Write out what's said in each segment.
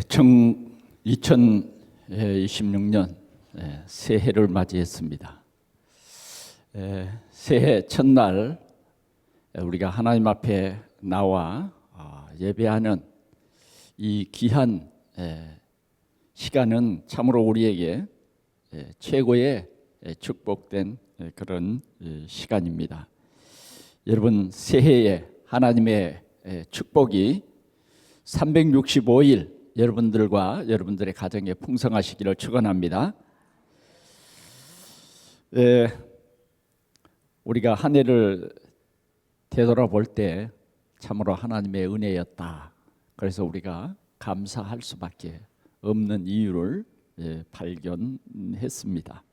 정 2026년 새해를 맞이했습니다. 새해 첫날 우리가 하나님 앞에 나와 예배하는 이 귀한 시간은 참으로 우리에게 최고의 축복된 그런 시간입니다. 여러분, 새해에 하나님의 축복이 365일 여러분들과 여러분들의 가정에 풍성하시기를 축원합니다. 우리가 한 해를 되돌아볼 때 참으로 하나님의 은혜였다. 그래서 우리가 감사할 수밖에 없는 이유를 발견했습니다.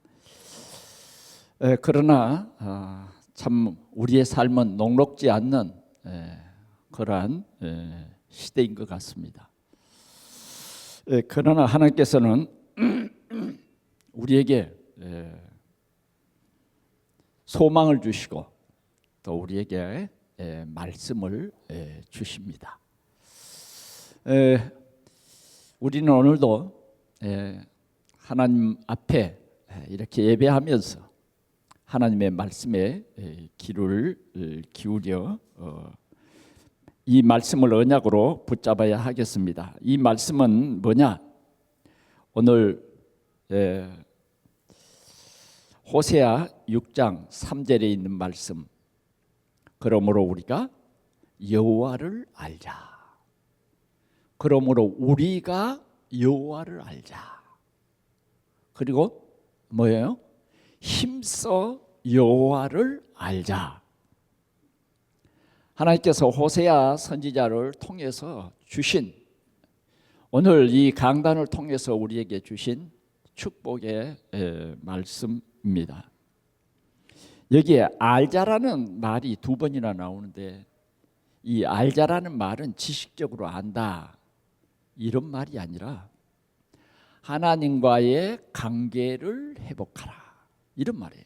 그러나 참 우리의 삶은 녹록지 않는 그러한 시대인 것 같습니다. 그러나 하나님께서는 우리에게 소망을 주시고 또 우리에게 말씀을 주십니다. 우리는 오늘도 하나님 앞에 이렇게 예배하면서 하나님의 말씀에 귀를 기울여 이 말씀을 언약으로 붙잡아야 하겠습니다. 이 말씀은 뭐냐? 오늘 호세아 6장 3절에 있는 말씀. 그러므로 우리가 여호와를 알자. 그러므로 우리가 여호와를 알자. 그리고 뭐예요? 힘써 여호와를 알자. 하나님께서 호세아 선지자를 통해서 주신, 오늘 이 강단을 통해서 우리에게 주신 축복의 말씀입니다. 여기에 알자라는 말이 두 번이나 나오는데, 이 알자라는 말은 지식적으로 안다 이런 말이 아니라 하나님과의 관계를 회복하라 이런 말이에요.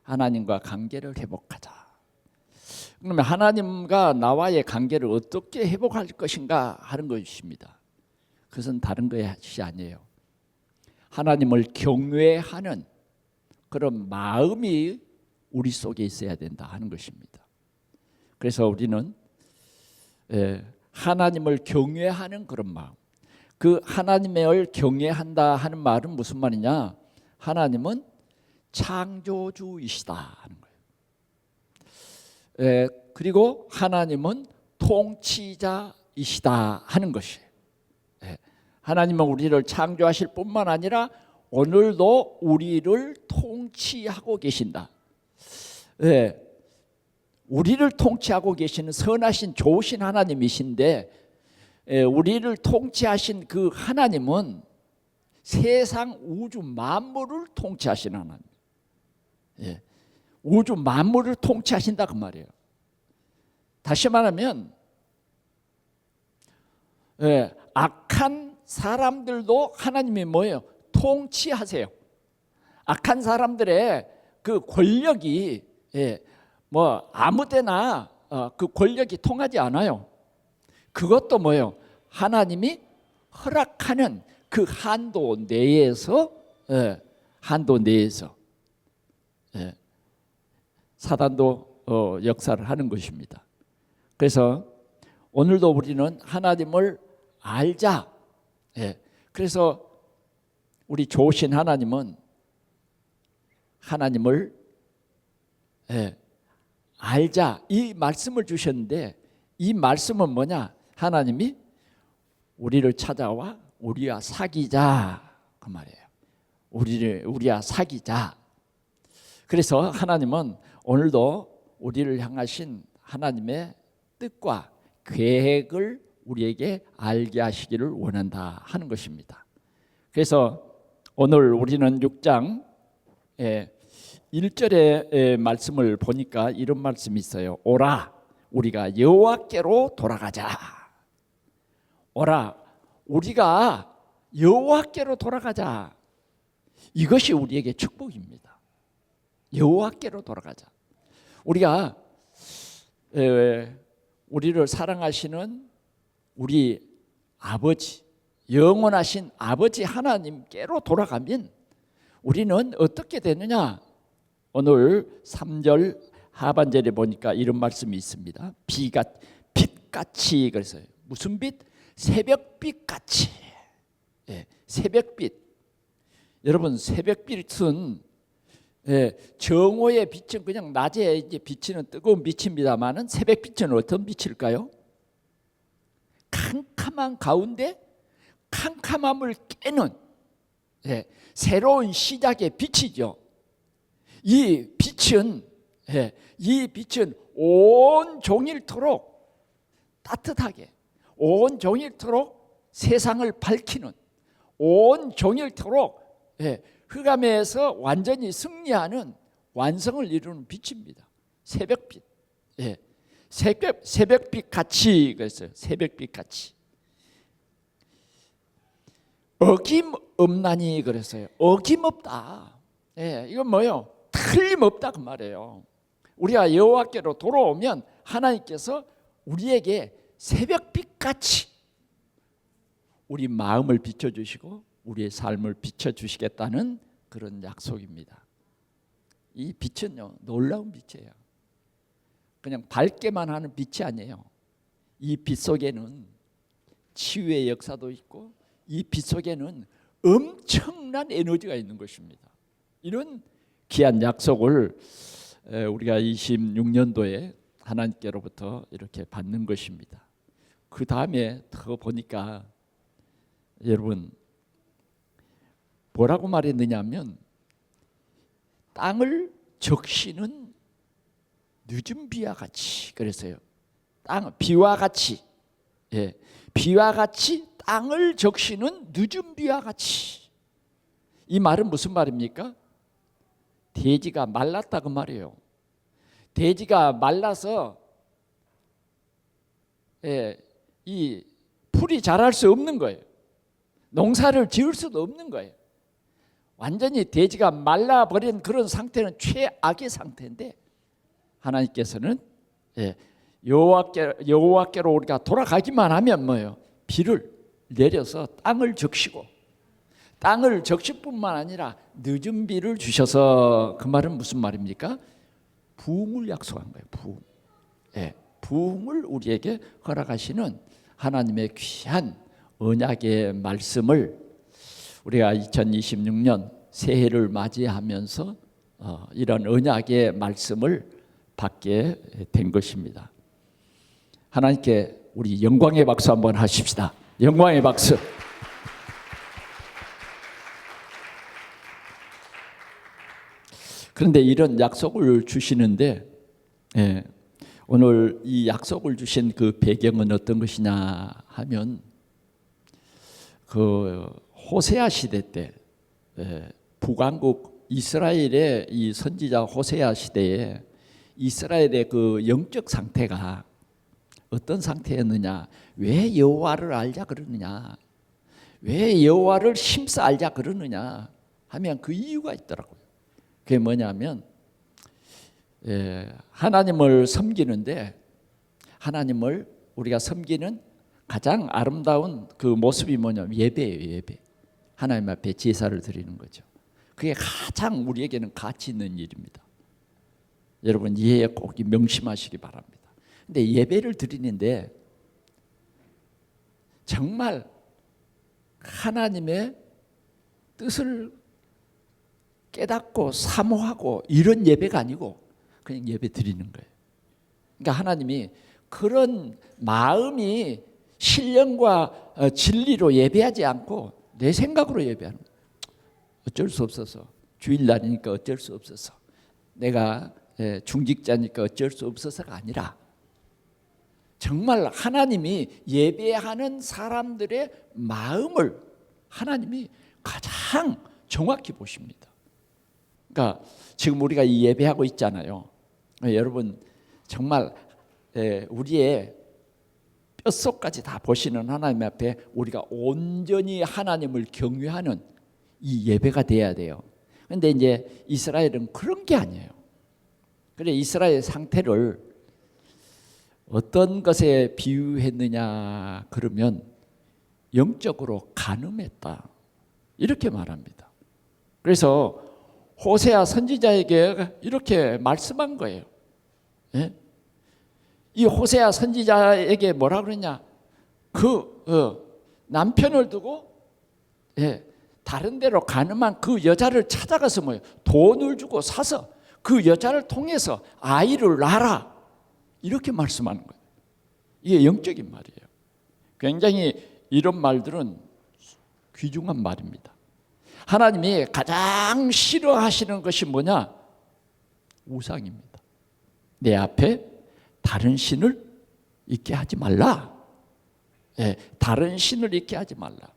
하나님과 관계를 회복하자. 그러면 하나님과 나와의 관계를 어떻게 회복할 것인가 하는 것입니다. 그것은 다른 것이 아니에요. 하나님을 경외하는 그런 마음이 우리 속에 있어야 된다 하는 것입니다. 그래서 우리는 하나님을 경외하는 그런 마음, 그 하나님을 경외한다 하는 말은 무슨 말이냐? 하나님은 창조주이시다 하는 거예요. 그리고 하나님은 통치자이시다 하는 것이에요. 하나님은 우리를 창조하실 뿐만 아니라 오늘도 우리를 통치하고 계신다. 우리를 통치하고 계시는 선하신 좋으신 하나님이신데, 우리를 통치하신 그 하나님은 세상 우주 만물을 통치하신 하나님. 우주 만물을 통치하신다 그 말이에요. 다시 말하면 악한 사람들도 하나님이 뭐예요? 통치하세요. 악한 사람들의 그 권력이 뭐 아무데나 그 권력이 통하지 않아요. 그것도 뭐예요? 하나님이 허락하는 그 한도 내에서 사단도 역사를 하는 것입니다. 그래서 오늘도 우리는 하나님을 알자. 그래서 우리 좋으신 하나님은 하나님을 알자 이 말씀을 주셨는데, 이 말씀은 뭐냐? 하나님이 우리를 찾아와 우리와 사귀자 그 말이에요. 우리와 사귀자. 그래서 하나님은 오늘도 우리를 향하신 하나님의 뜻과 계획을 우리에게 알게 하시기를 원한다 하는 것입니다. 그래서 오늘 우리는 6장 1절의 말씀을 보니까 이런 말씀이 있어요. 오라, 우리가 여호와께로 돌아가자. 오라, 우리가 여호와께로 돌아가자. 이것이 우리에게 축복입니다. 여호와께로 돌아가자. 우리가 우리를 사랑하시는 우리 아버지, 영원하신 아버지 하나님께로 돌아가면 우리는 어떻게 되느냐? 오늘 3절 하반절에 보니까 이런 말씀이 있습니다. 빛같이, 그래서 무슨 빛? 새벽빛같이. 예, 새벽빛. 여러분, 새벽빛은 정오의 빛은 그냥 낮에 이제 비치는 뜨거운 빛입니다만은 새벽빛은 어떤 빛일까요? 캄캄한 가운데 캄캄함을 깨는 새로운 시작의 빛이죠. 이 빛은 온 종일토록 따뜻하게, 온 종일토록 세상을 밝히는, 온 종일토록 흑암에서 완전히 승리하는 완성을 이루는 빛입니다. 새벽빛. 새벽빛 같이, 그랬어요. 새벽빛 같이. 어김없나니, 그랬어요. 어김없다. 이건 뭐예요? 틀림없다 그 말이에요. 우리가 여호와께로 돌아오면 하나님께서 우리에게 새벽빛같이 우리 마음을 비춰주시고 우리의 삶을 비춰주시겠다는 그런 약속입니다. 이 빛은요, 놀라운 빛이에요. 그냥 밝게만 하는 빛이 아니에요. 이 빛 속에는 치유의 역사도 있고 이 빛 속에는 엄청난 에너지가 있는 것입니다. 이런 귀한 약속을 우리가 26년도에 하나님께로부터 이렇게 받는 것입니다. 그 다음에 더 보니까 여러분 뭐라고 말했느냐면 땅을 적시는 늦은 비와 같이, 그랬어요. 비와 같이, 비와 같이 땅을 적시는 늦은 비와 같이. 이 말은 무슨 말입니까? 대지가 말랐다 그 말이에요. 대지가 말라서 이 풀이 자랄 수 없는 거예요. 농사를 지을 수도 없는 거예요. 완전히 대지가 말라버린 그런 상태는 최악의 상태인데 하나님께서는 여호와께로 우리가 돌아가기만 하면 뭐예요? 비를 내려서 땅을 적시고, 땅을 적실 뿐만 아니라 늦은 비를 주셔서, 그 말은 무슨 말입니까? 부흥을 약속한 거예요. 부흥. 부흥을 우리에게 허락하시는 하나님의 귀한 언약의 말씀을 우리가 2026년 새해를 맞이하면서 이런 언약의 말씀을 받게 된 것입니다. 하나님께 우리 영광의 박수 한번 하십시다. 영광의 박수. 그런데 이런 약속을 주시는데 오늘 이 약속을 주신 그 배경은 어떤 것이냐 하면 그 호세아 시대 때 북왕국 이스라엘의 이 선지자 호세아 시대에 이스라엘의 그 영적 상태가 어떤 상태였느냐, 왜 여호와를 알자 그러느냐, 왜 여호와를 힘써 알자 그러느냐 하면 그 이유가 있더라고요. 그게 뭐냐면 하나님을 섬기는데 하나님을 우리가 섬기는 가장 아름다운 그 모습이 뭐냐면 예배예요. 예배. 하나님 앞에 제사를 드리는 거죠. 그게 가장 우리에게는 가치 있는 일입니다. 여러분 이해 꼭 명심하시기 바랍니다. 근데 예배를 드리는데 정말 하나님의 뜻을 깨닫고 사모하고 이런 예배가 아니고 그냥 예배 드리는 거예요. 그러니까 하나님이 그런 마음이 신령과 진리로 예배하지 않고 내 생각으로 예배하는 거예요. 어쩔 수 없어서, 주일날이니까 어쩔 수 없어서, 내가 중직자니까 어쩔 수 없어서가 아니라 정말 하나님이 예배하는 사람들의 마음을 하나님이 가장 정확히 보십니다. 그러니까 지금 우리가 이 예배하고 있잖아요. 여러분 정말 우리의 뼛속까지 다 보시는 하나님 앞에 우리가 온전히 하나님을 경외하는 이 예배가 돼야 돼요. 그런데 이제 이스라엘은 그런 게 아니에요. 그래 이스라엘 상태를 어떤 것에 비유했느냐 그러면 영적으로 간음했다. 이렇게 말합니다. 그래서 호세아 선지자에게 이렇게 말씀한 거예요. 예? 이 호세아 선지자에게 뭐라 그러냐? 남편을 두고 다른 데로 간음한 그 여자를 찾아가서 뭐예요? 돈을 주고 사서 그 여자를 통해서 아이를 낳아라. 이렇게 말씀하는 거예요. 이게 영적인 말이에요. 굉장히 이런 말들은 귀중한 말입니다. 하나님이 가장 싫어하시는 것이 뭐냐? 우상입니다. 내 앞에 다른 신을 있게 하지 말라. 다른 신을 있게 하지 말라.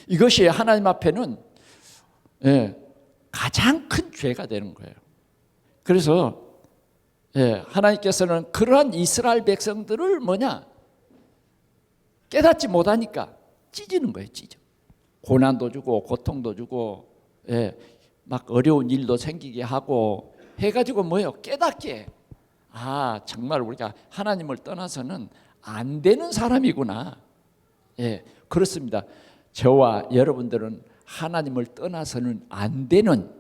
이것이 하나님 앞에는 가장 큰 죄가 되는 거예요. 그래서 하나님께서는 그러한 이스라엘 백성들을 깨닫지 못하니까 찢는 거예요. 찢어. 고난도 주고 고통도 주고 막 어려운 일도 생기게 하고 해가지고 깨닫게 정말 우리가 하나님을 떠나서는 안 되는 사람이구나. 그렇습니다. 저와 여러분들은 하나님을 떠나서는 안 되는,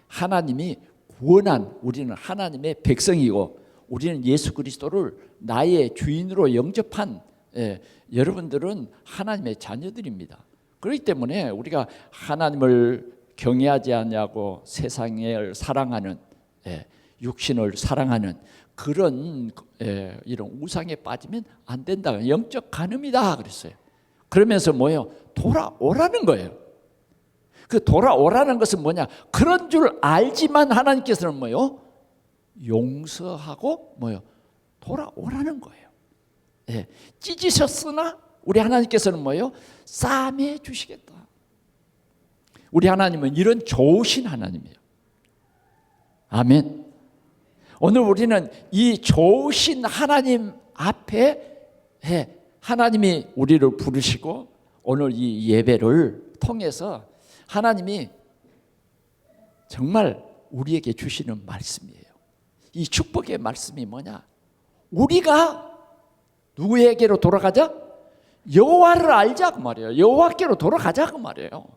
하나님이 구원한, 우리는 하나님의 백성이고 우리는 예수 그리스도를 나의 주인으로 영접한 여러분들은 하나님의 자녀들입니다. 그렇기 때문에 우리가 하나님을 경외하지 않냐고 세상을 사랑하는, 육신을 사랑하는 그런 이런 우상에 빠지면 안 된다. 영적 간음이다 그랬어요. 그러면서 돌아오라는 거예요. 그 돌아오라는 것은 그런 줄 알지만 하나님께서는 용서하고 돌아오라는 거예요. 찢으셨으나 우리 하나님께서는 싸매 주시겠다. 우리 하나님은 이런 좋으신 하나님이에요. 아멘. 오늘 우리는 이 좋으신 하나님 앞에 하나님이 우리를 부르시고 오늘 이 예배를 통해서 하나님이 정말 우리에게 주시는 말씀이에요. 이 축복의 말씀이 뭐냐? 우리가 누구에게로 돌아가자? 여호와를 알자 그 말이에요. 여호와께로 돌아가자 그 말이에요.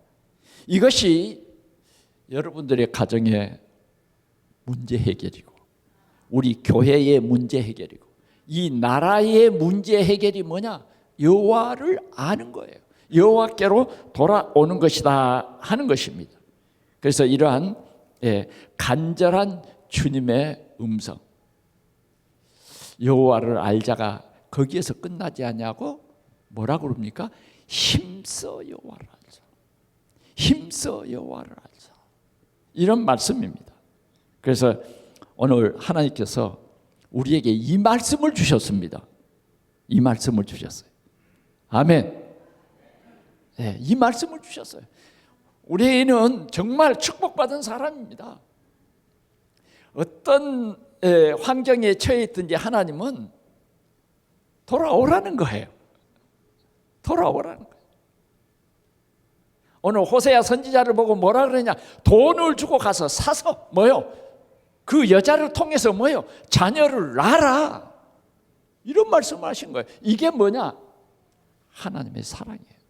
이것이 여러분들의 가정의 문제 해결이고 우리 교회의 문제 해결이고 이 나라의 문제 해결이 뭐냐? 여호와를 아는 거예요. 여호와께로 돌아오는 것이다 하는 것입니다. 그래서 이러한 간절한 주님의 음성, 여호와를 알자가 거기에서 끝나지 않냐고 뭐라고 그럽니까? 힘써 여호와를 알자. 힘써 여호와를 알자. 이런 말씀입니다. 그래서 오늘 하나님께서 우리에게 이 말씀을 주셨습니다. 이 말씀을 주셨어요. 아멘. 이 말씀을 주셨어요. 우리는 정말 축복받은 사람입니다. 어떤 환경에 처해 있든지 하나님은 돌아오라는 거예요. 돌아오라는 거예요. 오늘 호세아 선지자를 보고 뭐라 그러냐? 돈을 주고 가서 사서 그 여자를 통해서 자녀를 낳아라. 이런 말씀을 하신 거예요. 이게 뭐냐? 하나님의 사랑이에요.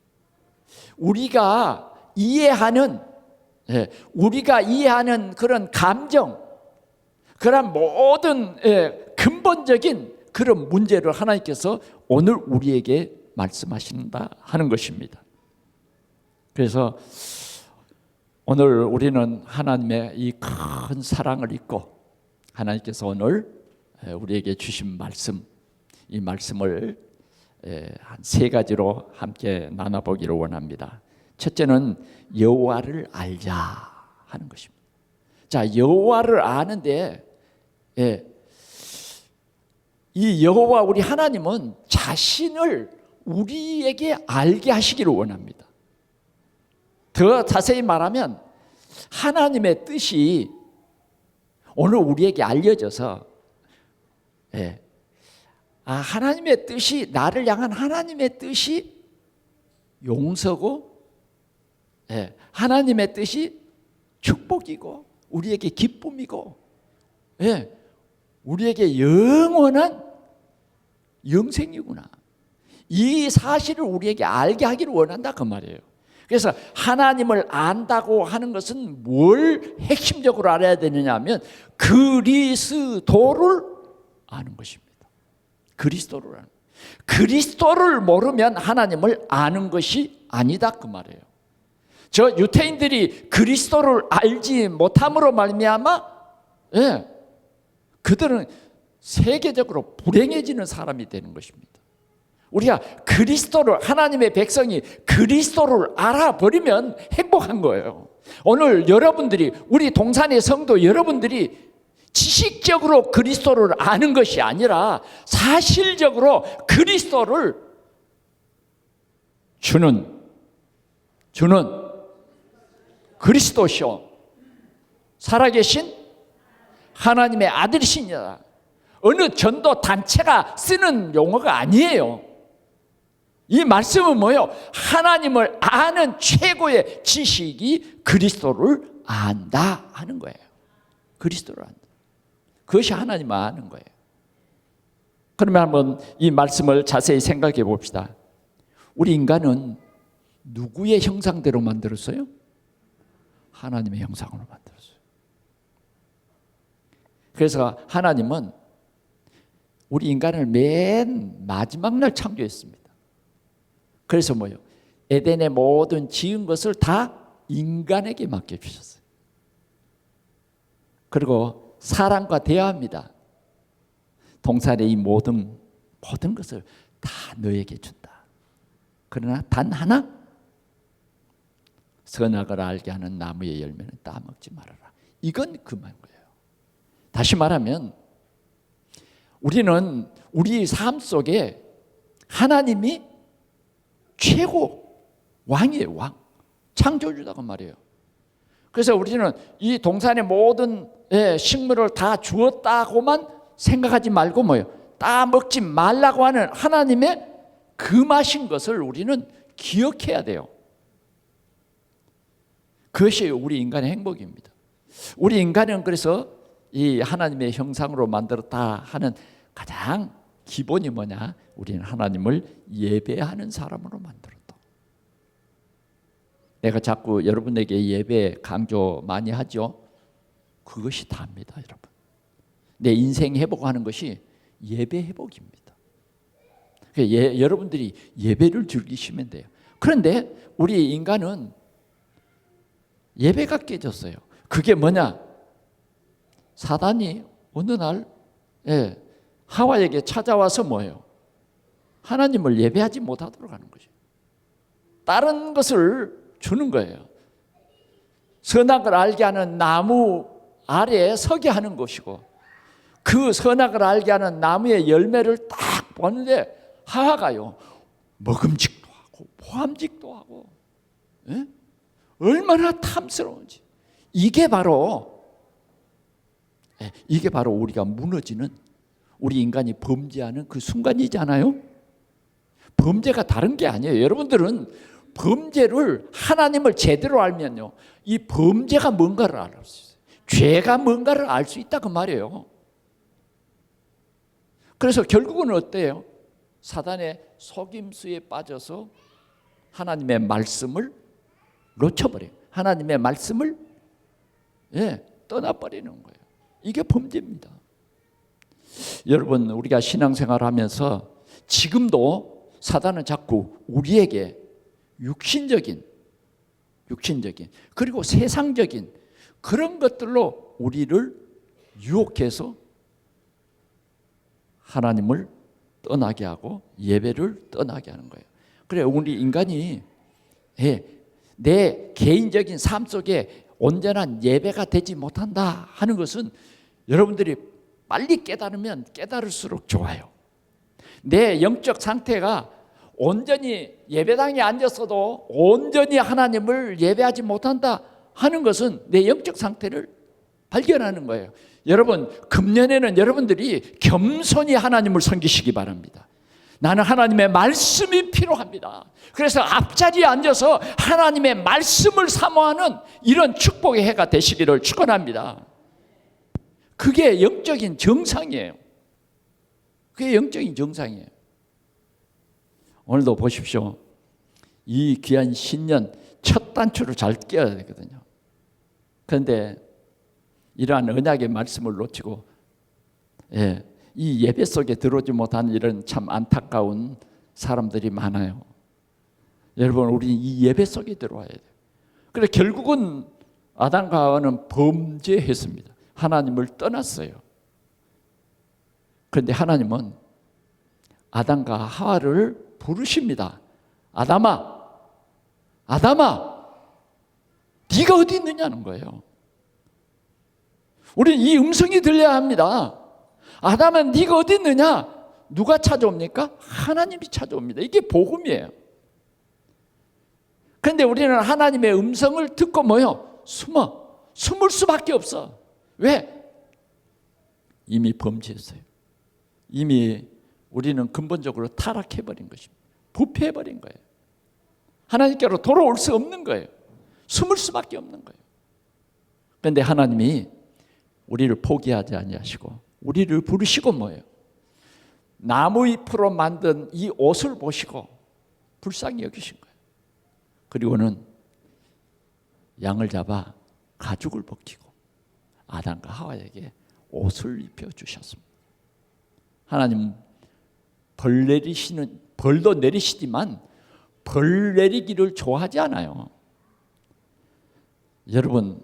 우리가 이해하는 그런 감정, 그런 모든 근본적인 그런 문제를 하나님께서 오늘 우리에게 말씀하신다 하는 것입니다. 그래서 오늘 우리는 하나님의 이 큰 사랑을 잊고 하나님께서 오늘 우리에게 주신 말씀, 이 말씀을 한 세 가지로 함께 나눠보기를 원합니다. 첫째는 여호와를 알자 하는 것입니다. 자, 여호와를 아는데 이 여호와 우리 하나님은 자신을 우리에게 알게 하시기를 원합니다. 더 자세히 말하면 하나님의 뜻이 오늘 우리에게 알려져서 하나님의 뜻이, 나를 향한 하나님의 뜻이 용서고 하나님의 뜻이 축복이고 우리에게 기쁨이고 우리에게 영원한 영생이구나. 이 사실을 우리에게 알게 하기를 원한다 그 말이에요. 그래서 하나님을 안다고 하는 것은 뭘 핵심적으로 알아야 되느냐 하면 그리스도를 아는 것입니다. 그리스도를 아는. 그리스도를 모르면 하나님을 아는 것이 아니다 그 말이에요. 저 유대인들이 그리스도를 알지 못함으로 말미암아 그들은 세계적으로 불행해지는 사람이 되는 것입니다. 우리가 그리스도를, 하나님의 백성이 그리스도를 알아버리면 행복한 거예요. 오늘 여러분들이, 우리 동산의 성도 여러분들이 지식적으로 그리스도를 아는 것이 아니라 사실적으로 그리스도를 주는 그리스도시오 살아계신 하나님의 아들이시니라. 어느 전도 단체가 쓰는 용어가 아니에요. 이 말씀은 뭐예요? 하나님을 아는 최고의 지식이 그리스도를 안다 하는 거예요. 그리스도를 안다. 그것이 하나님을 아는 거예요. 그러면 한번 이 말씀을 자세히 생각해 봅시다. 우리 인간은 누구의 형상대로 만들었어요? 하나님의 형상으로 만들었어요. 그래서 하나님은 우리 인간을 맨 마지막 날 창조했습니다. 그래서 뭐예요? 에덴의 모든 지은 것을 다 인간에게 맡겨주셨어요. 그리고 사람과 대화합니다. 동산의 이 모든 것을 다 너에게 준다. 그러나 단 하나, 선악을 알게 하는 나무의 열매는 따먹지 말아라. 이건 그만 거예요. 다시 말하면 우리는 우리 삶 속에 하나님이 최고 왕이에요. 왕. 창조주다고 말이에요. 그래서 우리는 이 동산의 모든 식물을 다 주었다고만 생각하지 말고 뭐예요? 따먹지 말라고 하는 하나님의 금하신 것을 우리는 기억해야 돼요. 그것이 우리 인간의 행복입니다. 우리 인간은 그래서 이 하나님의 형상으로 만들었다 하는 가장 기본이 뭐냐? 우리는 하나님을 예배하는 사람으로 만들었다. 내가 자꾸 여러분에게 예배 강조 많이 하죠. 그것이 다입니다, 여러분. 내 인생 회복하는 것이 예배 회복입니다. 여러분들이 예배를 즐기시면 돼요. 그런데 우리 인간은 예배가 깨졌어요. 그게 뭐냐? 사단이 어느 날 하와에게 찾아와서 뭐예요? 하나님을 예배하지 못하도록 하는 거죠. 다른 것을 주는 거예요. 선악을 알게 하는 나무 아래에 서게 하는 것이고, 그 선악을 알게 하는 나무의 열매를 딱 보는데 하와가요, 먹음직도 하고 포함직도 하고, 얼마나 탐스러운지. 이게 바로 우리가 무너지는, 우리 인간이 범죄하는 그 순간이잖아요. 범죄가 다른 게 아니에요. 여러분들은 범죄를, 하나님을 제대로 알면요, 이 범죄가 뭔가를 알 수 있어요. 죄가 뭔가를 알 수 있다 그 말이에요. 그래서 결국은 어때요? 사단의 속임수에 빠져서 하나님의 말씀을 놓쳐버려요. 하나님의 말씀을 떠나버리는 거예요. 이게 범죄입니다. 여러분, 우리가 신앙생활하면서 지금도 사단은 자꾸 우리에게 육신적인 그리고 세상적인 그런 것들로 우리를 유혹해서 하나님을 떠나게 하고 예배를 떠나게 하는 거예요. 그래, 우리 인간이 내 개인적인 삶 속에 온전한 예배가 되지 못한다 하는 것은 여러분들이 빨리 깨달으면 깨달을수록 좋아요. 내 영적 상태가 온전히 예배당에 앉았어도 온전히 하나님을 예배하지 못한다 하는 것은 내 영적 상태를 발견하는 거예요. 여러분, 금년에는 여러분들이 겸손히 하나님을 섬기시기 바랍니다. 나는 하나님의 말씀이 필요합니다. 그래서 앞자리에 앉아서 하나님의 말씀을 사모하는 이런 축복의 해가 되시기를 축원합니다. 그게 영적인 정상이에요. 그게 영적인 정상이에요. 오늘도 보십시오. 이 귀한 신년 첫 단추를 잘 끼워야 되거든요. 그런데 이러한 언약의 말씀을 놓치고 이 예배 속에 들어오지 못하는 이런 참 안타까운 사람들이 많아요. 여러분, 우리 이 예배 속에 들어와야 돼요. 그래 결국은 아담과 하와는 범죄했습니다. 하나님을 떠났어요. 그런데 하나님은 아담과 하와를 부르십니다. 아담아, 아담아, 네가 어디 있느냐는 거예요. 우리는 이 음성이 들려야 합니다. 아담아, 네가 어디 있느냐? 누가 찾아옵니까? 하나님이 찾아옵니다. 이게 복음이에요. 그런데 우리는 하나님의 음성을 듣고 뭐요? 숨을 수밖에 없어. 왜? 이미 범죄했어요. 이미 우리는 근본적으로 타락해버린 것입니다. 부패해버린 거예요. 하나님께로 돌아올 수 없는 거예요. 숨을 수밖에 없는 거예요. 그런데 하나님이 우리를 포기하지 아니하시고 우리를 부르시고 뭐예요? 나무잎으로 만든 이 옷을 보시고 불쌍히 여기신 거예요. 그리고는 양을 잡아 가죽을 벗기고 아담과 하와에게 옷을 입혀주셨습니다. 하나님 벌도 내리시지만 벌 내리기를 좋아하지 않아요. 여러분,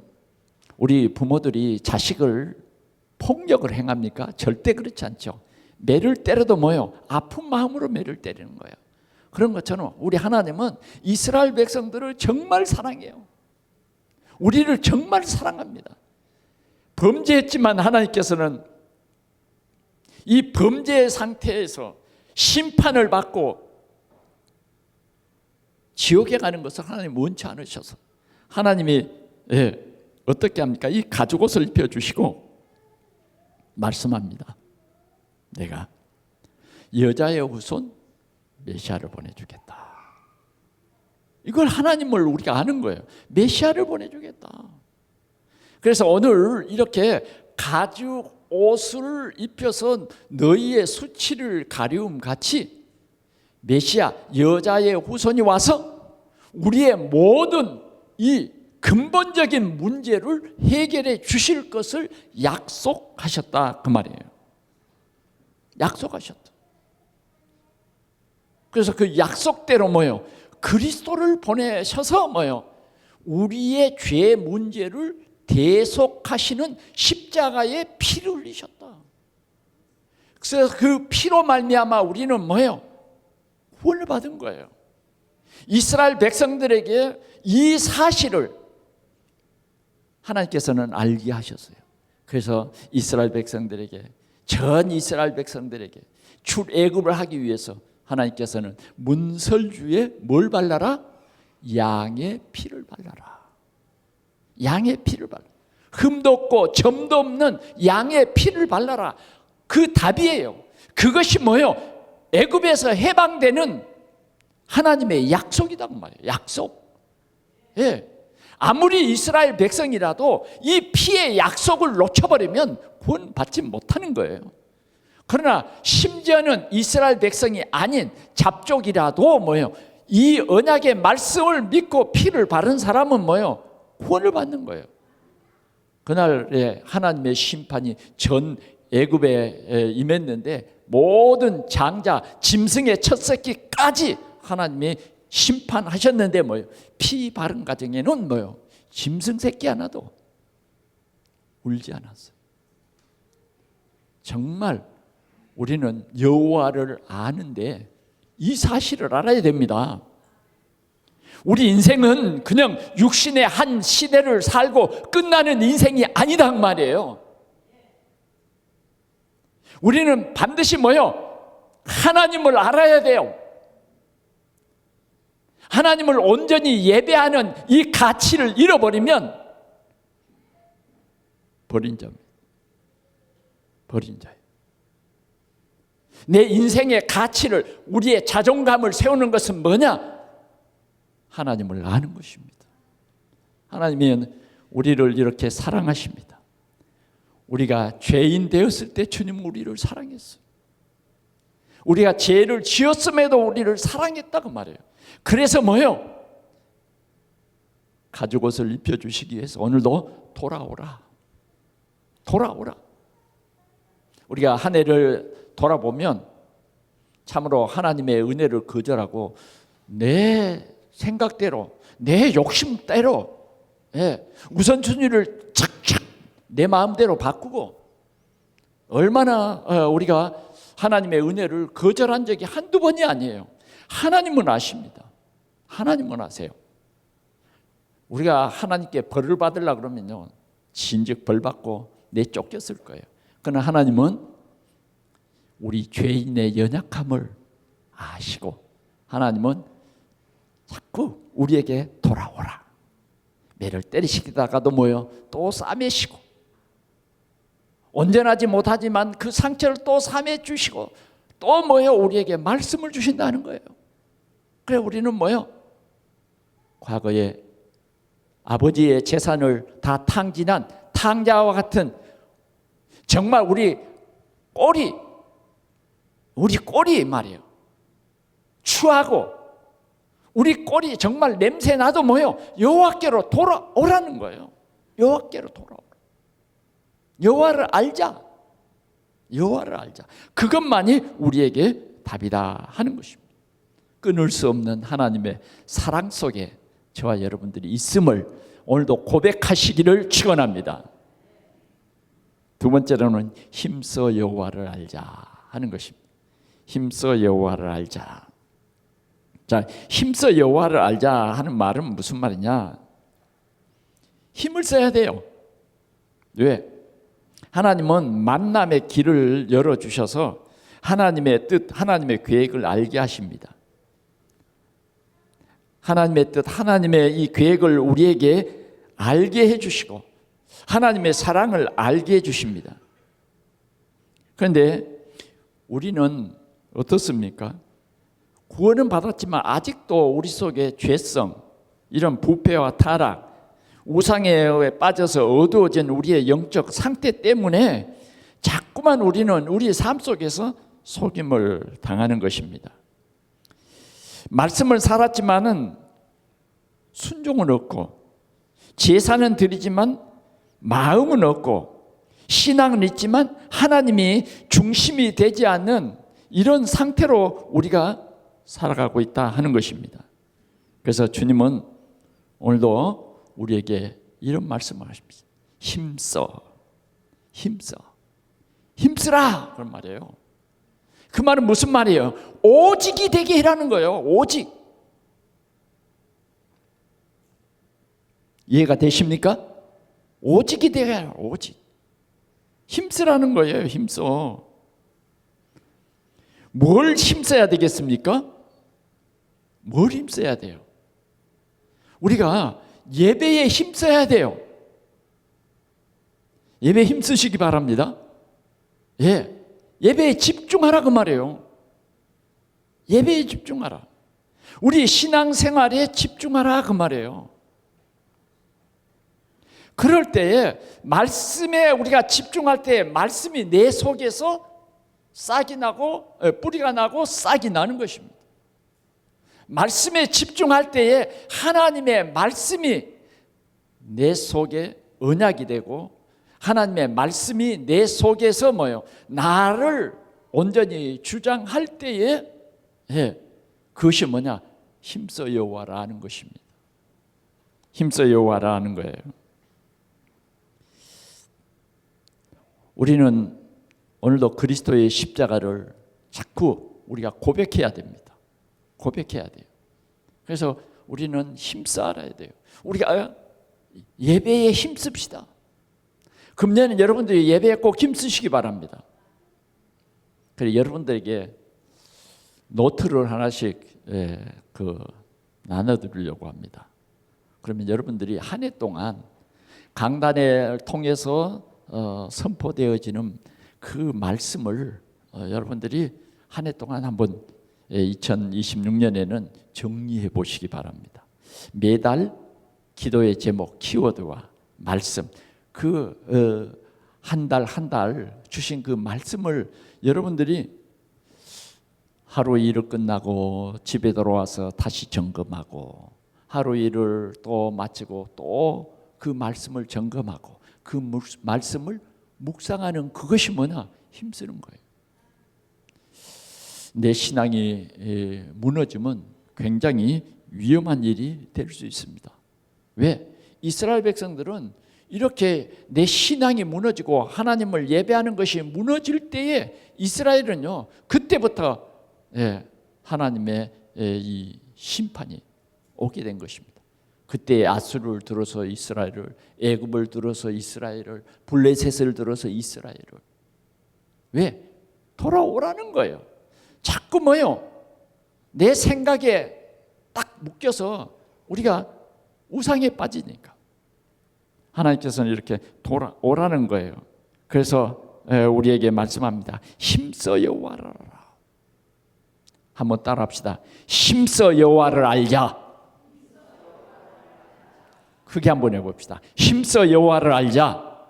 우리 부모들이 자식을 폭력을 행합니까? 절대 그렇지 않죠. 매를 때려도 뭐예요? 아픈 마음으로 매를 때리는 거예요. 그런 것처럼 우리 하나님은 이스라엘 백성들을 정말 사랑해요. 우리를 정말 사랑합니다. 범죄했지만 하나님께서는 이 범죄의 상태에서 심판을 받고 지옥에 가는 것을 하나님 원치 않으셔서 하나님이 어떻게 합니까? 이 가죽옷을 입혀주시고 말씀합니다. 내가 여자의 후손 메시아를 보내주겠다. 이걸 하나님을 우리가 아는 거예요. 메시아를 보내주겠다. 그래서 오늘 이렇게 가죽 옷을 입혀서 너희의 수치를 가리움 같이 메시아 여자의 후손이 와서 우리의 모든 이 근본적인 문제를 해결해 주실 것을 약속하셨다 그 말이에요. 약속하셨다. 그래서 그 약속대로 뭐예요? 그리스도를 보내셔서 뭐예요? 우리의 죄 문제를 대속하시는 십자가의 피를 흘리셨다. 그래서 그 피로 말미암아 우리는 뭐예요? 구원을 받은 거예요. 이스라엘 백성들에게 이 사실을 하나님께서는 알게 하셨어요. 그래서 이스라엘 백성들에게 전 이스라엘 백성들에게 출애굽을 하기 위해서 하나님께서는 문설주에 뭘 발라라? 양의 피를 발라라. 양의 피를 발라. 흠도 없고 점도 없는 양의 피를 발라라. 그 답이에요. 그것이 뭐예요? 애굽에서 해방되는 하나님의 약속이란 말이에요. 약속. 예. 아무리 이스라엘 백성이라도 이 피의 약속을 놓쳐버리면 구원 받지 못하는 거예요. 그러나 심지어는 이스라엘 백성이 아닌 잡족이라도 뭐예요? 이 언약의 말씀을 믿고 피를 바른 사람은 뭐예요? 구원을 받는 거예요. 그날에 하나님의 심판이 전 애굽에 임했는데 모든 장자, 짐승의 첫 새끼까지 하나님이 심판하셨는데 뭐예요? 피 바른 가정에는 뭐예요? 짐승 새끼 하나도 울지 않았어요. 정말 우리는 여호와를 아는데 이 사실을 알아야 됩니다. 우리 인생은 그냥 육신의 한 시대를 살고 끝나는 인생이 아니다 그 말이에요. 우리는 반드시 뭐요? 하나님을 알아야 돼요. 하나님을 온전히 예배하는 이 가치를 잃어버리면 버린 자입니다. 버린 자예요. 내 인생의 가치를, 우리의 자존감을 세우는 것은 뭐냐? 하나님을 아는 것입니다. 하나님은 우리를 이렇게 사랑하십니다. 우리가 죄인 되었을 때 주님은 우리를 사랑했어요. 우리가 죄를 지었음에도 우리를 사랑했다고 말해요. 그래서 뭐요? 가죽 옷을 입혀주시기 위해서 오늘도 돌아오라. 돌아오라. 우리가 한 해를 돌아보면 참으로 하나님의 은혜를 거절하고 내 생각대로 내 욕심대로 우선순위를 착착 내 마음대로 바꾸고 얼마나 우리가 하나님의 은혜를 거절한 적이 한두 번이 아니에요. 하나님은 아십니다. 하나님은 아세요. 우리가 하나님께 벌을 받으려고 그러면요 진즉 벌 받고 내쫓겼을 거예요. 그러나 하나님은 우리 죄인의 연약함을 아시고 하나님은 자꾸 우리에게 돌아오라. 매를 때리시다가도 뭐요? 또 싸매시고 온전하지 못하지만 그 상처를 또 싸매 주시고 또 뭐요? 우리에게 말씀을 주신다는 거예요. 그래 우리는 뭐요? 과거에 아버지의 재산을 다 탕진한 탕자와 같은 정말 우리 꼬리 말이에요. 추하고 우리 꼬리 정말 냄새 나도 뭐요? 여호와께로 돌아오라는 거예요. 여호와께로 돌아오라. 여호와를 알자. 여호와를 알자. 그것만이 우리에게 답이다 하는 것입니다. 끊을 수 없는 하나님의 사랑 속에 저와 여러분들이 있음을 오늘도 고백하시기를 축원합니다. 두 번째로는 힘써 여호와를 알자 하는 것입니다. 힘써 여호와를 알자. 자, 힘써 여호와를 알자 하는 말은 무슨 말이냐? 힘을 써야 돼요. 왜? 하나님은 만남의 길을 열어주셔서 하나님의 뜻, 하나님의 계획을 알게 하십니다. 하나님의 뜻, 하나님의 이 계획을 우리에게 알게 해주시고 하나님의 사랑을 알게 해주십니다. 그런데 우리는 어떻습니까? 구원은 받았지만 아직도 우리 속에 죄성, 이런 부패와 타락, 우상에 빠져서 어두워진 우리의 영적 상태 때문에 자꾸만 우리는 우리 삶 속에서 속임을 당하는 것입니다. 말씀을 살았지만은 순종은 없고 제사는 드리지만 마음은 없고 신앙은 있지만 하나님이 중심이 되지 않는 이런 상태로 우리가 살아가고 있다 하는 것입니다. 그래서 주님은 오늘도 우리에게 이런 말씀을 하십니다. 힘쓰라 그런 말이에요. 그 말은 무슨 말이에요? 오직이 되게 해라는 거예요. 오직. 이해가 되십니까? 오직이 되게 해라. 오직. 힘쓰라는 거예요. 힘써. 뭘 힘써야 되겠습니까? 뭘 힘써야 돼요? 우리가 예배에 힘써야 돼요. 예배에 힘쓰시기 바랍니다. 예배에 집중하라 그 말이에요. 예배에 집중하라. 우리 신앙생활에 집중하라 그 말이에요. 그럴 때에 말씀에 우리가 집중할 때 말씀이 내 속에서 싹이 나고 뿌리가 나고 싹이 나는 것입니다. 말씀에 집중할 때에 하나님의 말씀이 내 속에 언약이 되고 하나님의 말씀이 내 속에서 뭐요? 나를 온전히 주장할 때에 그것이 뭐냐? 힘써 여호와라 하는 것입니다. 힘써 여호와라 하는 거예요. 우리는 오늘도 그리스도의 십자가를 자꾸 우리가 고백해야 됩니다. 고백해야 돼요. 그래서 우리는 힘써 알아야 돼요. 우리가 예배에 힘씁시다. 금년은 여러분들이 예배에 꼭 힘쓰시기 바랍니다. 그래서 여러분들에게 노트를 하나씩 나눠드리려고 합니다. 그러면 여러분들이 한 해 동안 강단을 통해서 선포되어지는 그 말씀을 여러분들이 한 해 동안 한번 2026년에는 정리해 보시기 바랍니다. 매달 기도의 제목, 키워드와 말씀, 한 달 한 달 주신 그 말씀을 여러분들이 하루 일을 끝나고 집에 돌아와서 다시 점검하고 하루 일을 또 마치고 또 그 말씀을 점검하고 그 말씀을 묵상하는 그것이 뭐냐? 힘쓰는 거예요. 내 신앙이 무너지면 굉장히 위험한 일이 될 수 있습니다. 왜? 이스라엘 백성들은 이렇게 내 신앙이 무너지고 하나님을 예배하는 것이 무너질 때에 이스라엘은요, 그때부터 하나님의 이 심판이 오게 된 것입니다. 그때 아수르를 들어서 이스라엘을, 애굽을 들어서 이스라엘을, 블레셋을 들어서 이스라엘을. 왜? 돌아오라는 거예요. 자꾸 뭐요? 내 생각에 딱 묶여서 우리가 우상에 빠지니까 하나님께서는 이렇게 돌아오라는 거예요. 그래서 우리에게 말씀합니다. 힘써 여호와를 알아라. 한번 따라합시다. 힘써 여호와를 알자. 크게 한번 해봅시다. 힘써 여호와를 알자.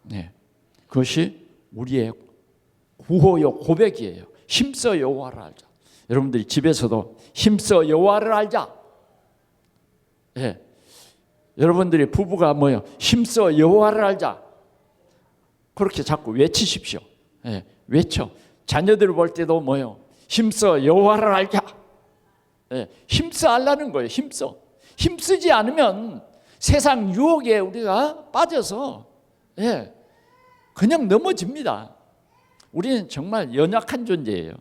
네, 그것이 우리의 구호요 고백이에요. 힘써 여호와를 알자. 여러분들이 집에서도 힘써 여호와를 알자. 네. 여러분들이 부부가 뭐요? 힘써 여호와를 알자. 그렇게 자꾸 외치십시오. 네, 외쳐. 자녀들 볼 때도 뭐요? 힘써 여호와를 알자. 네, 힘써 알라는 거예요. 힘쓰지 않으면 세상 유혹에 우리가 빠져서 그냥 넘어집니다. 우리는 정말 연약한 존재예요.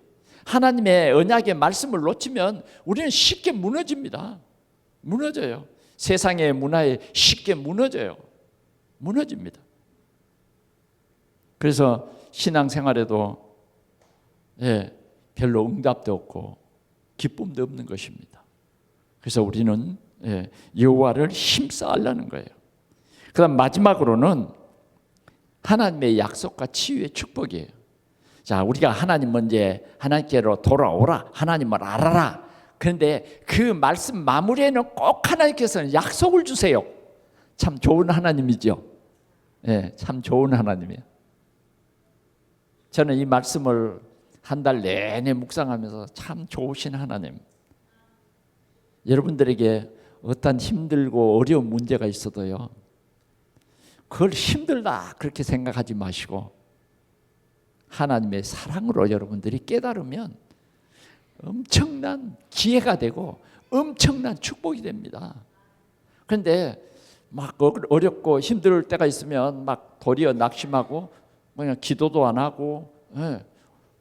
하나님의 언약의 말씀을 놓치면 우리는 쉽게 무너집니다. 무너져요. 세상의 문화에 쉽게 무너집니다. 그래서 신앙생활에도 별로 응답도 없고 기쁨도 없는 것입니다. 그래서 우리는 여호와를 힘써 알라는 거예요. 그다음 마지막으로는 하나님의 약속과 치유의 축복이에요. 자, 우리가 하나님 먼저 하나님께로 돌아오라, 하나님을 알아라. 그런데 그 말씀 마무리에는 꼭 하나님께서는 약속을 주세요. 참 좋은 하나님이죠. 참 좋은 하나님이에요. 저는 이 말씀을 한 달 내내 묵상하면서 참 좋으신 하나님. 여러분들에게 어떤 힘들고 어려운 문제가 있어도요, 그걸 힘들다 그렇게 생각하지 마시고 하나님의 사랑으로 여러분들이 깨달으면 엄청난 기회가 되고 엄청난 축복이 됩니다. 그런데 막 어렵고 힘들 때가 있으면 막 도리어 낙심하고 그냥 기도도 안 하고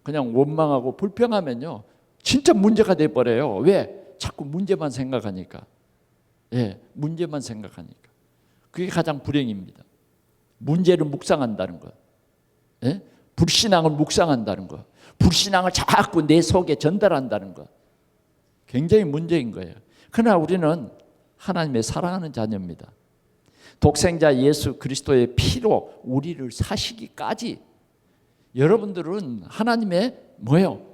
그냥 원망하고 불평하면요, 진짜 문제가 돼버려요. 왜? 자꾸 문제만 생각하니까. 문제만 생각하니까. 그게 가장 불행입니다. 문제를 묵상한다는 것, 불신앙을 묵상한다는 것, 불신앙을 자꾸 내 속에 전달한다는 것, 굉장히 문제인 거예요. 그러나 우리는 하나님의 사랑하는 자녀입니다. 독생자 예수 그리스도의 피로 우리를 사시기까지 여러분들은 하나님의 뭐예요?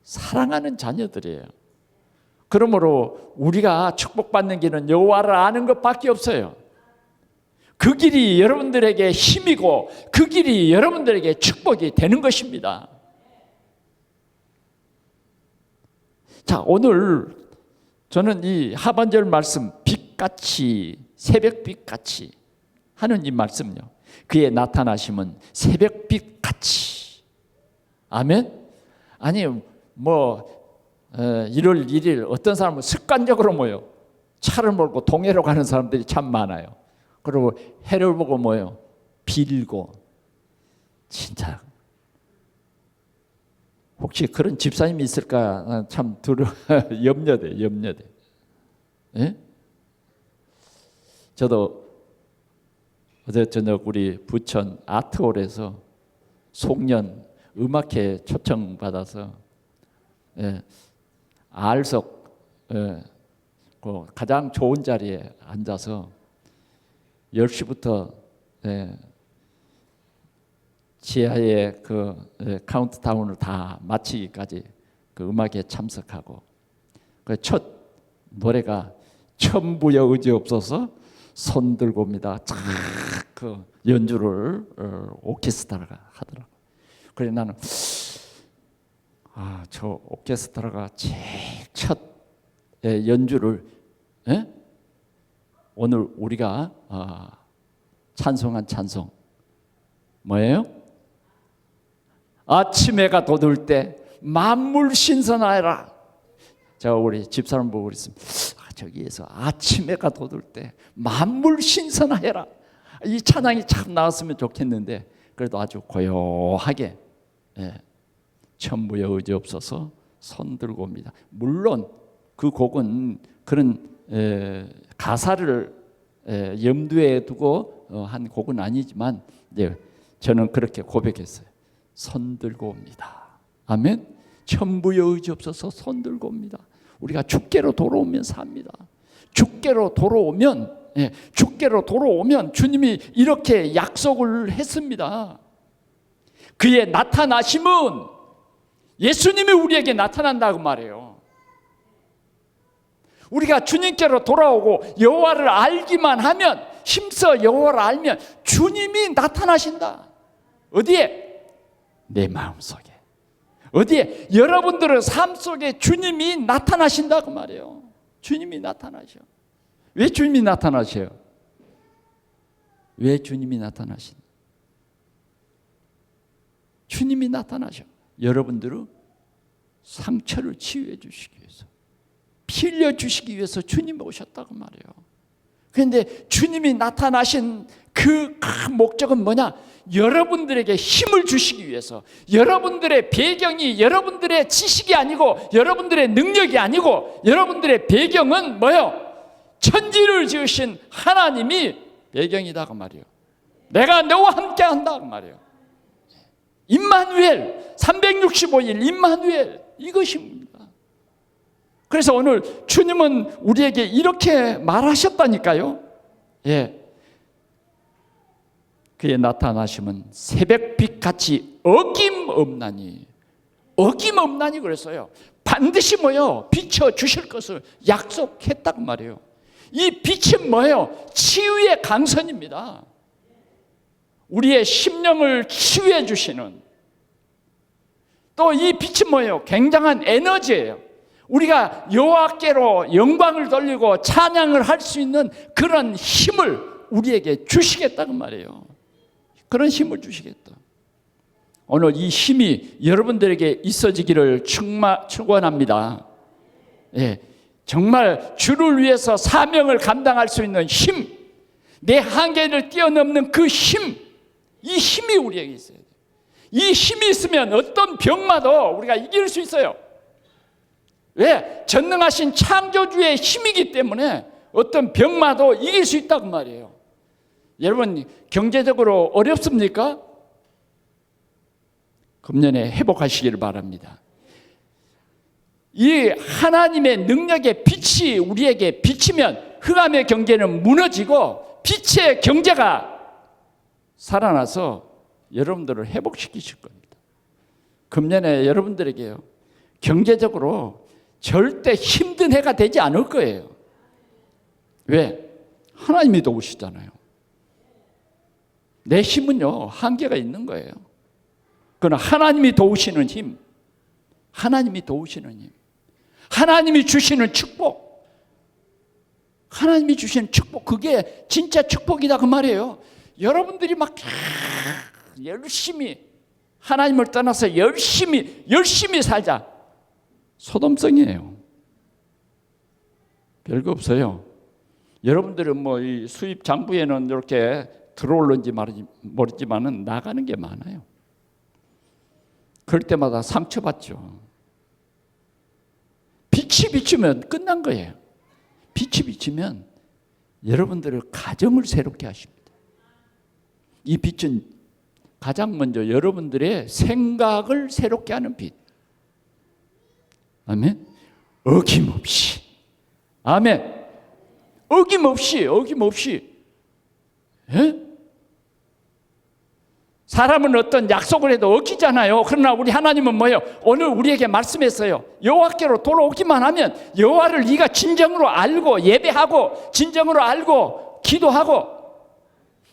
사랑하는 자녀들이에요. 그러므로 우리가 축복받는 길은 여호와를 아는 것밖에 없어요. 그 길이 여러분들에게 힘이고 그 길이 여러분들에게 축복이 되는 것입니다. 자, 오늘 저는 이 하반절 말씀, 빛같이, 새벽빛같이 하는 이 말씀요, 그의 나타나심은 새벽빛같이. 아멘? 아니 뭐 1월 1일 어떤 사람은 습관적으로 뭐요, 차를 몰고 동해로 가는 사람들이 참 많아요. 그리고 해를 보고 뭐요, 빌고. 진짜 혹시 그런 집사님이 있을까 참 염려돼. 저도 어제 저녁 우리 부천 아트홀에서 송년 음악회 초청받아서 R석 그 가장 좋은 자리에 앉아서 10시부터 지하의 그 카운트다운을 다 마치기까지 그 음악에 참석하고, 그 첫 노래가 천부여 의지 없어서 손 들고입니다. 그 연주를 오케스트라가 하더라고. 그래 나는 저 오케스트라가 제일 첫 연주를 오늘 우리가 찬송한 찬송 뭐예요? 아침 해가 돋을 때 만물 신선하여라. 제가 우리 집사람 보고 그랬습니다. 저기에서 아침 해가 돋을 때 만물 신선하여라. 이 찬양이 참 나왔으면 좋겠는데 그래도 아주 고요하게 천부의 의지 없어서 손 들고 옵니다. 물론 그 곡은 그런 가사를 염두에 두고 한 곡은 아니지만 저는 그렇게 고백했어요. 손 들고 옵니다. 아멘. 천부의 의지 없어서 손 들고 옵니다. 우리가 주께로 돌아오면 삽니다. 주께로 돌아오면 주님이 이렇게 약속을 했습니다. 그의 나타나심은 예수님이 우리에게 나타난다고 말해요. 우리가 주님께로 돌아오고 여호와를 알기만 하면, 힘써 여호와를 알면 주님이 나타나신다. 어디에? 내 마음속에. 어디에? 여러분들의 삶 속에 주님이 나타나신다고 말해요. 주님이 나타나셔. 왜 주님이 나타나셔요? 왜 주님이 나타나신다? 주님이 나타나셔. 여러분들은 상처를 치유해 주시기 위해서, 피 흘려 주시기 위해서 주님이 오셨다고 말해요. 그런데 주님이 나타나신 그 목적은 뭐냐? 여러분들에게 힘을 주시기 위해서. 여러분들의 배경이 여러분들의 지식이 아니고, 여러분들의 능력이 아니고, 여러분들의 배경은 뭐예요? 천지를 지으신 하나님이 배경이다고 말이에요. 내가 너와 함께 한다고 말이에요. 임마누엘, 365일 임마누엘, 이것입니다. 그래서 오늘 주님은 우리에게 이렇게 말하셨다니까요. 그의 나타나심은 새벽빛 같이 어김없나니. 어김없나니 그랬어요. 반드시 뭐예요? 비춰 주실 것을 약속했다고 말이에요. 이 빛은 뭐예요? 치유의 강선입니다. 우리의 심령을 치유해 주시는. 또 이 빛은 뭐예요? 굉장한 에너지예요. 우리가 여호와께로 영광을 돌리고 찬양을 할 수 있는 그런 힘을 우리에게 주시겠다고 말이에요. 그런 힘을 주시겠다. 오늘 이 힘이 여러분들에게 있어지기를 축원합니다. 정말 주를 위해서 사명을 감당할 수 있는 힘, 내 한계를 뛰어넘는 그 힘, 이 힘이 우리에게 있어야 돼요. 이 힘이 있으면 어떤 병마도 우리가 이길 수 있어요. 왜? 전능하신 창조주의 힘이기 때문에 어떤 병마도 이길 수 있다고 말이에요. 여러분, 경제적으로 어렵습니까? 금년에 회복하시기를 바랍니다. 이 하나님의 능력의 빛이 우리에게 비치면 흑암의 경제는 무너지고 빛의 경제가 살아나서 여러분들을 회복시키실 겁니다. 금년에 여러분들에게요, 경제적으로 절대 힘든 해가 되지 않을 거예요. 왜? 하나님이 도우시잖아요. 내 힘은요, 한계가 있는 거예요. 그러나 하나님이 도우시는 힘, 하나님이 도우시는 힘, 하나님이 주시는 축복, 하나님이 주시는 축복, 그게 진짜 축복이다 그 말이에요. 여러분들이 막 열심히 하나님을 떠나서 열심히 살자. 소돔성이에요. 별거 없어요. 여러분들은 뭐 이 수입 장부에는 이렇게 들어올는지 모르지만은 나가는 게 많아요. 그럴 때마다 상처받죠. 빛이 비치면 끝난 거예요. 빛이 비치면 여러분들의 가정을 새롭게 하십니다. 이 빛은 가장 먼저 여러분들의 생각을 새롭게 하는 빛. 아멘. 어김없이. 아멘. 어김없이. 사람은 어떤 약속을 해도 어기잖아요. 그러나 우리 하나님은 뭐예요? 오늘 우리에게 말씀했어요. 여호와께로 돌아오기만 하면 여호와를 네가 진정으로 알고 예배하고 진정으로 알고 기도하고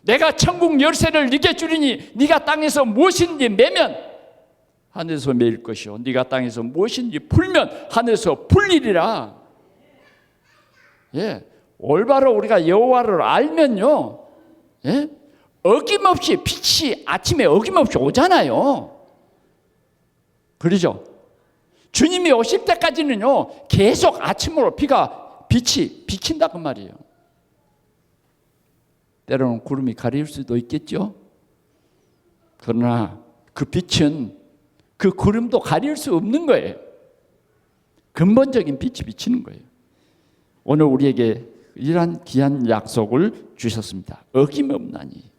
내가 천국 열쇠를 네게 주리니 네가 땅에서 무엇인지 매면 하늘에서 매일 것이요 네가 땅에서 무엇인지 풀면 하늘에서 풀리리라. 예, 올바로 우리가 여호와를 알면요, 예, 어김없이 빛이 아침에 어김없이 오잖아요. 그러죠? 주님이 오실 때까지는요 계속 아침으로 빛이 비친다 그 말이에요. 때로는 구름이 가릴 수도 있겠죠. 그러나 그 빛은 그 구름도 가릴 수 없는 거예요. 근본적인 빛이 비치는 거예요. 오늘 우리에게 이러한 귀한 약속을 주셨습니다. 어김없나니.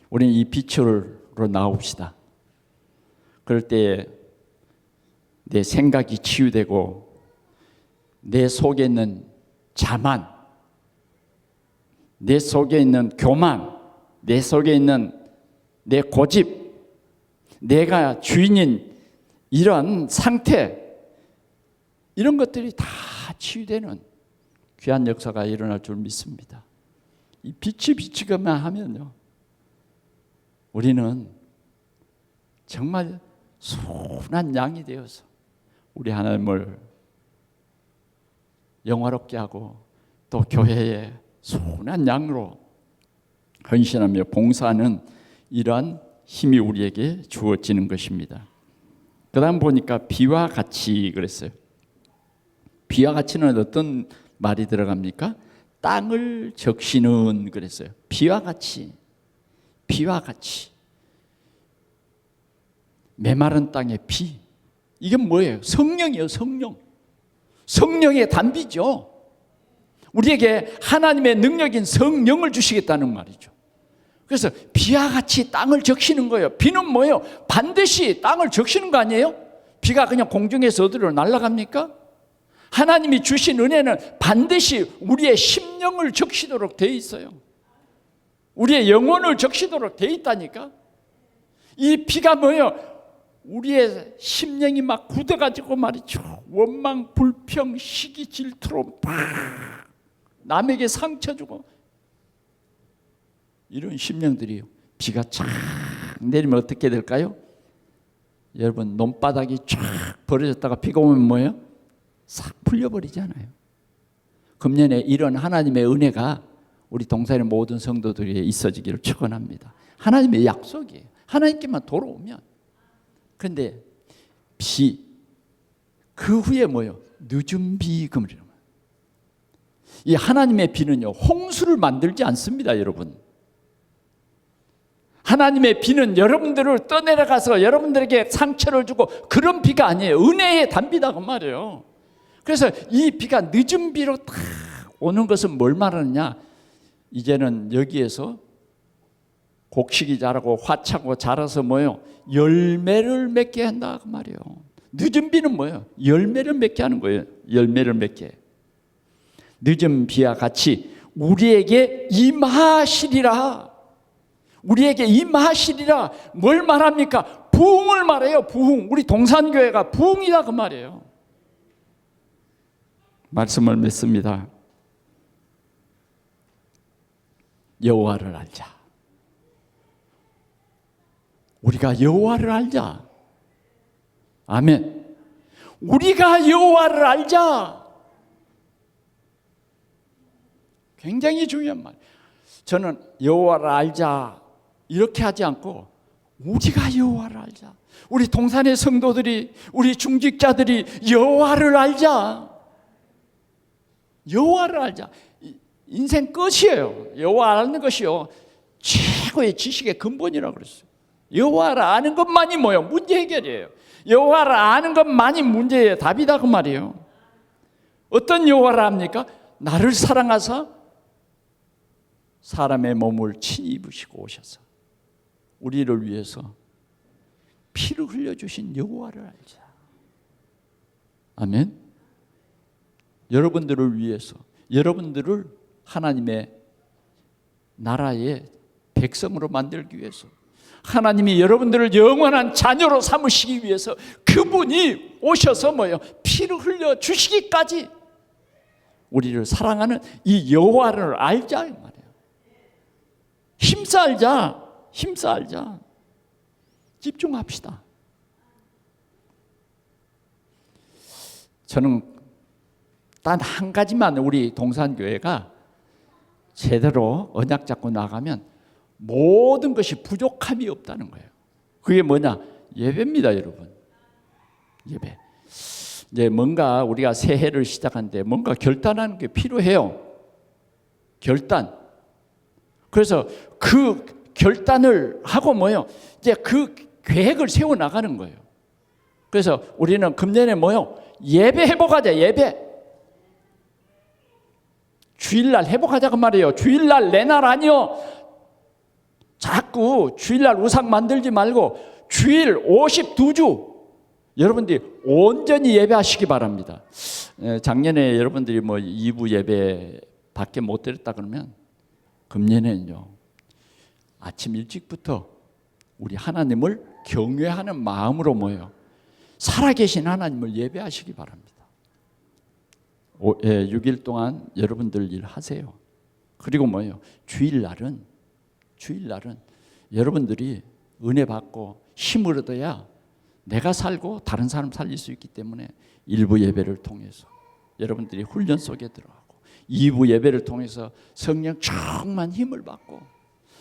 우리는 이 빛으로 나옵시다. 그럴 때 내 생각이 치유되고 내 속에 있는 자만, 내 속에 있는 교만, 내 속에 있는 내 고집, 내가 주인인 이런 상태, 이런 것들이 다 치유되는 귀한 역사가 일어날 줄 믿습니다. 이 빛이 비치기만 하면요, 우리는 정말 순한 양이 되어서 우리 하나님을 영화롭게 하고 또 교회에 순한 양으로 헌신하며 봉사하는 이러한 힘이 우리에게 주어지는 것입니다. 그 다음 보니까 비와 같이 그랬어요. 비와 같이는 어떤 말이 들어갑니까? 땅을 적시는 그랬어요. 비와 같이, 비와 같이. 메마른 땅의 비, 이게 뭐예요? 성령이에요. 성령. 성령의 단비죠. 우리에게 하나님의 능력인 성령을 주시겠다는 말이죠. 그래서 비와 같이 땅을 적시는 거예요. 비는 뭐예요? 반드시 땅을 적시는 거 아니에요? 비가 그냥 공중에서 어디로 날아갑니까? 하나님이 주신 은혜는 반드시 우리의 심령을 적시도록 되어 있어요. 우리의 영혼을 적시도록 되어 있다니까. 이 비가 뭐예요? 우리의 심령이 막 굳어가지고 말이죠, 원망, 불평, 시기, 질투로 막 남에게 상처 주고 이런 심령들이요, 비가 쫙 내리면 어떻게 될까요? 여러분, 논바닥이 쫙 벌어졌다가 비가 오면 뭐예요? 싹 풀려버리잖아요. 금년에 이런 하나님의 은혜가 우리 동산의 모든 성도들에게 있어지기를 축원합니다. 하나님의 약속이에요. 하나님께만 돌아오면. 그런데 비, 그 후에 뭐예요? 늦은 비 그물이라는 거예요. 이 하나님의 비는요, 홍수를 만들지 않습니다, 여러분. 하나님의 비는 여러분들을 떠내려가서 여러분들에게 상처를 주고 그런 비가 아니에요. 은혜의 단비다 그 말이에요. 그래서 이 비가 늦은 비로 딱 오는 것은 뭘 말하느냐? 이제는 여기에서 곡식이 자라고 화차고 자라서 뭐예요? 열매를 맺게 한다 그 말이에요. 늦은 비는 뭐예요? 열매를 맺게 하는 거예요. 열매를 맺게. 늦은 비와 같이 우리에게 임하시리라. 우리에게 임하시리라. 뭘 말합니까? 부흥을 말해요. 부흥. 우리 동산교회가 부흥이다 그 말이에요. 말씀을 맺습니다. 여호와를 알자. 우리가 여호와를 알자. 아멘. 우리가 여호와를 알자. 굉장히 중요한 말. 저는 여호와를 알자 이렇게 하지 않고 우리가 여호와를 알자. 우리 동산의 성도들이, 우리 중직자들이 여호와를 알자. 여호와를 알자. 인생 끝이에요. 여호와 아는 것이요, 최고의 지식의 근본이라고 그랬어요. 여호와를 아는 것만이 뭐예요? 문제 해결이에요. 여호와를 아는 것만이 문제의 답이다 그 말이에요. 어떤 여호와를 압니까? 나를 사랑하사 사람의 몸을 친히 입으시고 오셔서 우리를 위해서 피를 흘려주신 여호와를 알자. 아멘. 여러분들을 위해서, 여러분들을 하나님의 나라의 백성으로 만들기 위해서, 하나님이 여러분들을 영원한 자녀로 삼으시기 위해서 그분이 오셔서 뭐예요? 피를 흘려 주시기까지 우리를 사랑하는 이 여호와를 알자 이 말이에요. 힘써 알자. 힘써 알자. 집중합시다. 저는 단 한 가지만 우리 동산교회가 제대로 언약 잡고 나가면 모든 것이 부족함이 없다는 거예요. 그게 뭐냐? 예배입니다, 여러분. 예배. 이제 뭔가 우리가 새해를 시작하는데 뭔가 결단하는 게 필요해요. 결단. 그래서 그 결단을 하고 뭐요? 이제 그 계획을 세워 나가는 거예요. 그래서 우리는 금년에 뭐요? 예배 회복하자. 예배. 주일날 회복하자고 말이에요. 주일날 내 날 아니요. 자꾸 주일날 우상 만들지 말고 주일 52주 여러분들이 온전히 예배하시기 바랍니다. 작년에 여러분들이 뭐 2부 예배 밖에 못 드렸다 그러면 금년에는요, 아침 일찍부터 우리 하나님을 경외하는 마음으로 모여 살아계신 하나님을 예배하시기 바랍니다. 6일 동안 여러분들 일 하세요. 그리고 뭐예요? 주일날은 여러분들이 은혜 받고 힘을 얻어야 내가 살고 다른 사람 살릴 수 있기 때문에 1부 예배를 통해서 여러분들이 훈련 속에 들어가고 2부 예배를 통해서 성령 충만 힘을 받고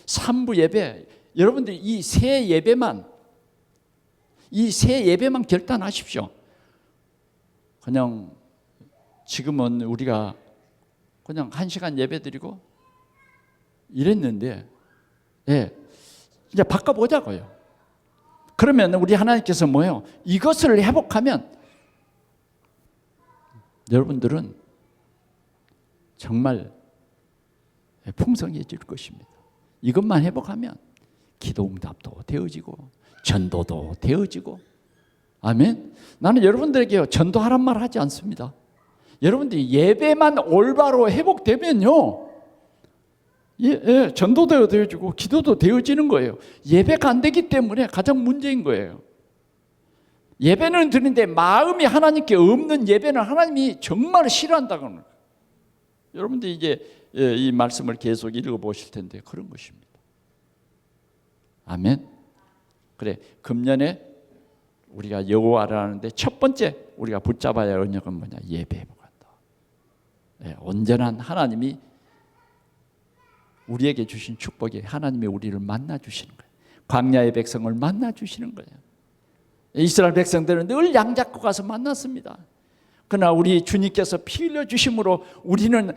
3부 예배, 여러분들이 이 세 예배만 결단하십시오. 그냥 지금은 우리가 그냥 1시간 예배 드리고 이랬는데, 이제 바꿔보자고요. 그러면 우리 하나님께서 뭐예요? 이것을 회복하면 여러분들은 정말 풍성해질 것입니다. 이것만 회복하면 기도응답도 되어지고 전도도 되어지고. 아멘. 나는 여러분들에게 전도하란 말 하지 않습니다. 여러분들이 예배만 올바로 회복되면요, 전도도 되어지고 기도도 되어지는 거예요. 예배가 안 되기 때문에 가장 문제인 거예요. 예배는 드리는데 마음이 하나님께 없는 예배는 하나님이 정말 싫어한다고 하는 거예요. 여러분들이 이제 이 말씀을 계속 읽어보실 텐데 그런 것입니다. 아멘. 그래, 금년에 우리가 여호와를 하는데 첫 번째 우리가 붙잡아야 할 언약은 뭐냐? 예배 회복한다. 온전한 하나님이 우리에게 주신 축복이 하나님이 우리를 만나 주시는 거예요. 광야의 백성을 만나 주시는 거예요. 이스라엘 백성들은 늘 양 잡고 가서 만났습니다. 그러나 우리 주님께서 피 흘려 주심으로 우리는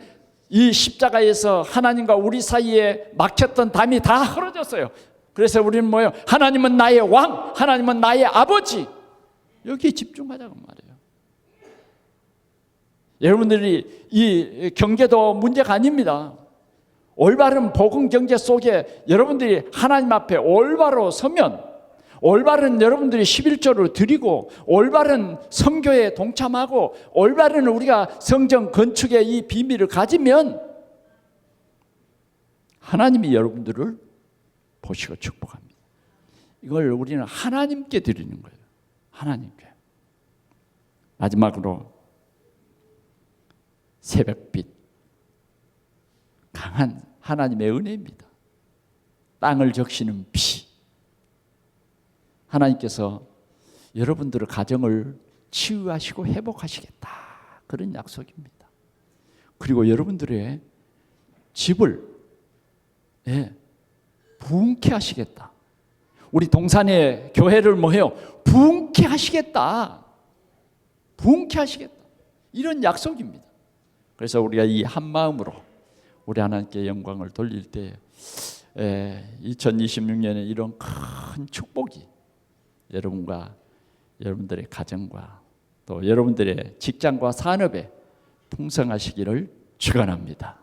이 십자가에서 하나님과 우리 사이에 막혔던 담이 다 헐어졌어요. 그래서 우리는 뭐예요? 하나님은 나의 왕, 하나님은 나의 아버지. 여기에 집중하자고 말이에요. 여러분들이 이 경제도 문제가 아닙니다. 올바른 복음 경제 속에 여러분들이 하나님 앞에 올바로 서면, 올바른 여러분들이 11조를 드리고 올바른 선교에 동참하고 올바른 우리가 성전 건축의 이 비밀을 가지면 하나님이 여러분들을 보시고 축복합니다. 이걸 우리는 하나님께 드리는 거예요. 하나님께. 마지막으로 새벽빛, 강한 하나님의 은혜입니다. 땅을 적시는 비. 하나님께서 여러분들의 가정을 치유하시고 회복하시겠다, 그런 약속입니다. 그리고 여러분들의 집을 부흥케 하시겠다. 우리 동산의 교회를 뭐해요? 부흥케 하시겠다. 부흥케 하시겠다. 이런 약속입니다. 그래서 우리가 이 한 마음으로 우리 하나님께 영광을 돌릴 때 2026년에 이런 큰 축복이 여러분과 여러분들의 가정과 또 여러분들의 직장과 산업에 풍성하시기를 축원합니다.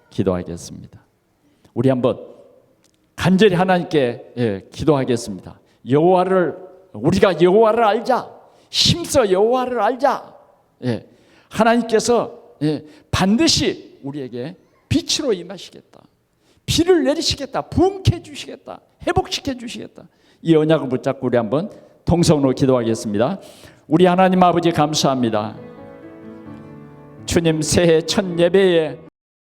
기도하겠습니다. 우리 한번 간절히 하나님께 기도하겠습니다. 우리가 여호와를 알자. 힘써 여호와를 알자. 하나님께서 반드시 우리에게 빛으로 임하시겠다. 비를 내리시겠다. 부흥케 해주시겠다. 회복시켜 주시겠다. 이 언약을 붙잡고 우리 한번 통성으로 기도하겠습니다. 우리 하나님 아버지 감사합니다. 주님, 새해 첫 예배에